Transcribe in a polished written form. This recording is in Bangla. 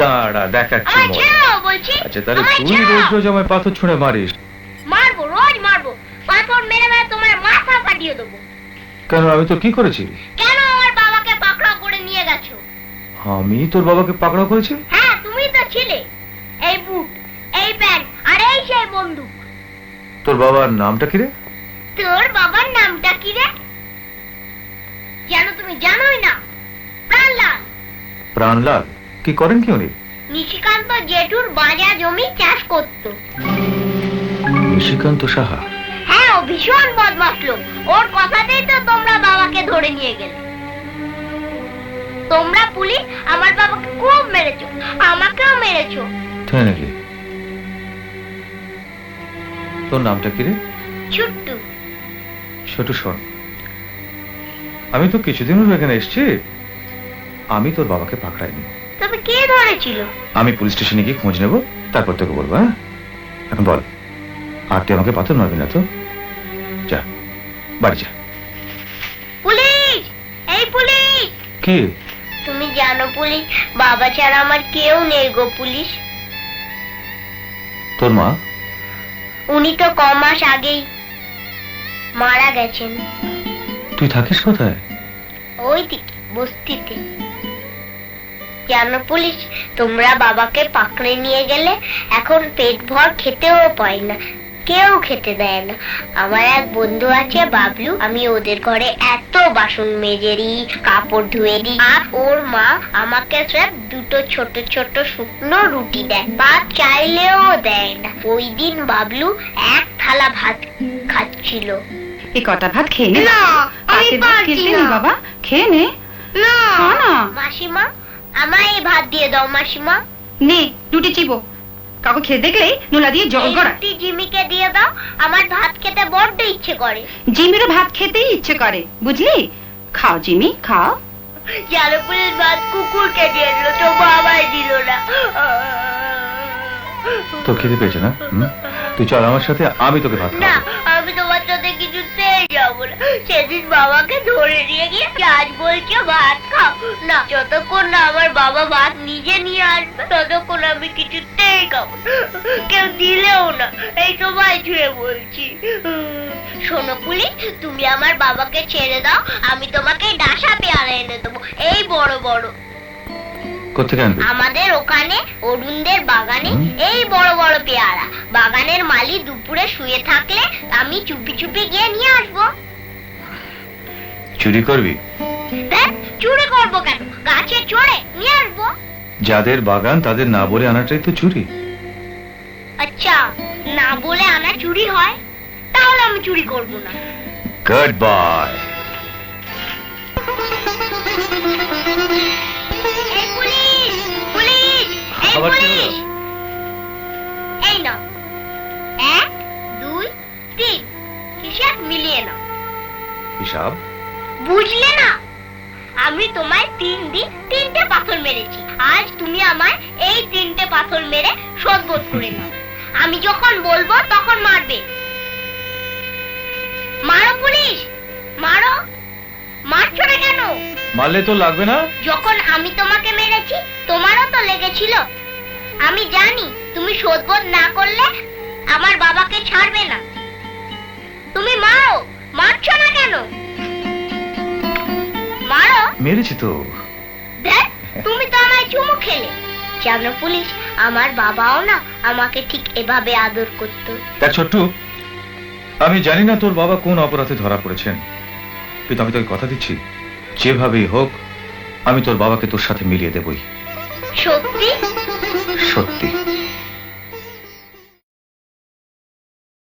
দাঁড়া দেখাচ্ছি আমায় মজা। ছেড়ো বলছি। আচ্ছা তাহলে আমায় তুই ছেড়ো। রোজ রোজ আমায় পাথর ছুঁড়ে মারিস? মারবো, রোজ মারবো। পাথর মেরে মেরে তোমার মাথা ফাটিয়ে দেবো। কেন, আমি তোর কি করেছি? কেন আমার বাবাকে পাকড়াও করে নিয়ে গেছো? আমি তোর বাবাকে পাকড়াও করেছি? হ্যাঁ, তুমি তো ছিলে। এই বুট, এই প্যান্ট, আর এই সেই বন্দুক। তোর বাবার নামটা কি রে? তোর বাবার নামটা কি রে? জানো, তুমি জানোই না। প্রাণলাল। প্রাণলাল? কি করেন কি উনি? নিশিকান্ত জেঠুর বাজা জমি চাষ করত। নিশিকান্ত সাহা? হ্যাঁ, ও ভীষণ বদমাশ লোক। ওর কথাতেই তো তোমরা বাবাকে ধরে নিয়ে গেলে। তোমরা পুলিশ আমার বাবাকে খুব মেরেছো, আমাকেও মেরেছো। তাই নাকি? তোর নামটা কি রে? ছুট্টু। ছোট শোন, আমি তো কিছুদিন হলো এখানে এসেছি। আমি তোর বাবাকে পাকড়াইনি। তবে কে ধরেছিল? আমি পুলিশ স্টেশনে গিয়ে খোঁজ নেব, তারপর তোকে বলবো। হ্যাঁ, এখন বল, আর তুই আমাকে পাথর মারবি না তো? যা, বাড়ি যা। পুলিশ! এই পুলিশ! কি? তুমি জানো পুলিশ, বাবা ছাড়া আমার কেউ নেই গো পুলিশ। তোর মা? উনি তো ক মাস আগেই মারা গেছেন। তুই থাকিস কোথায়? ওই দিকে বস্তিতে। জানো পুলিশ, তোমরা বাবাকে পাকড়ে নিয়ে গেলে এখন পেট ভর খেতেও পাই না, কেউ খেতে দেয় না। আমার এক বন্ধু আছে বাবলু, আমি ওদের ঘরে এত বাসন মেজেরি, কাপড় ধুয়েরি, আর ওর মা আমাকে সব দুটো ছোট ছোট শুকনো রুটি দেয়, ভাত চাইলেও দেয় না। ওই দিন বাবলু এক থালা ভাত খাচ্ছিল। এই কটা ভাত খেয়ে নে। না, আমি পাতে ভাত পারছি খেতে না। নে বাবা, খেয়ে নে। না খা না। মাসিমা, আমায় এই ভাত দিয়ে দাও মাসিমা। নে রুটি চিবো, কাউকে খেয়ে দেখলে নোলা দিয়ে জল এই গড়ায়। রুটি জিমিকে দিয়ে দাও, আমার ভাত খেতে বড্ড ইচ্ছে করে। জিমিরও ভাত খেতেই ইচ্ছে করে, বুঝলি? খাও জিমি, খাও। জানো পুলিশ, ভাত কুকুরকে দিয়ে দিল, তো বাবাই দিল না। তোর খেতে পেয়েছে না? তুই চল আমার সাথে, আমি তোকে ভাত না, খাওয়াবো। আমি তোমার সাথে কিছুতেই যাবো না। সেদিন বাবাকে ধরে নিয়ে গিয়ে আজ বলছে ভাত খাও না। যতক্ষণ না আমার বাবা ভাত নিজে নিয়ে আসবে ততক্ষণ আমি কিছুতেই খাবো না। কেউ দিলেও না, এই তোমায় ছুঁয়ে বলছি। শোনো পুলিশ, তুমি আমার বাবাকে ছেড়ে দাও, আমি তোমাকে ডাসা পেয়ারা এনে দেবো, এই বড় বড়। কোথেকে আনবি? আমাদের ওখানে অরুণদের বাগানে এই বড় বড় পেয়ারা। বাগানের মালি দুপুরে শুয়ে থাকলে আমি চুপি চুপি গিয়ে নিয়ে আসবো। চুরি করবি? দেখ, চুরি করবো কেন, গাছে চড়ে নিয়ে আসবো। যাদের বাগান তাদের না বলে আনাটাই তো চুরি। আচ্ছা, না বলে আনা চুরি হয়? তাহলে আমি চুরি করবো না। Good bye. এই পুলিশ, পুলিশ, এই আবার কি পুলিশ। হলো? এই নাও, 1 2 3, হিসাব মিলিয়ে নাও। হিসাব? বুঝলে না? আমি তোমায় 3 দিন 3টে পাথর মেরেছি। আজ তুমি আমায় এই 3টে পাথর মেরে শোধবোধ করে নাও। আমি যখন বলবো তখন মারবে। মারো পুলিশ, মারো। মারছো না কেন? মারলে তো লাগবে না? যখন আমি তোমাকে মেরেছি তোমারও তো লেগেছিল। আমি জানি তুমি শোধবোধ না করলে আমার বাবাকে ছাড়বে না। তুমি মারো, মারছো না কেন? মারো। মেরেছি তো। দেখ, তুমি তো আমায় চুমু খেলে। জানো পুলিশ, আমার বাবাও না আমাকে ঠিক এভাবে আদর করতো। দেখ ছোট্টু, আমি জানি না তোর বাবা কোন অপরাধে ধরা পড়েছেন, কিন্তু আমি তোকে কথা দিচ্ছি, যেভাবেই হোক আমি তোর বাবাকে তোর সাথে মিলিয়ে দেবই। সত্যি? সত্যি।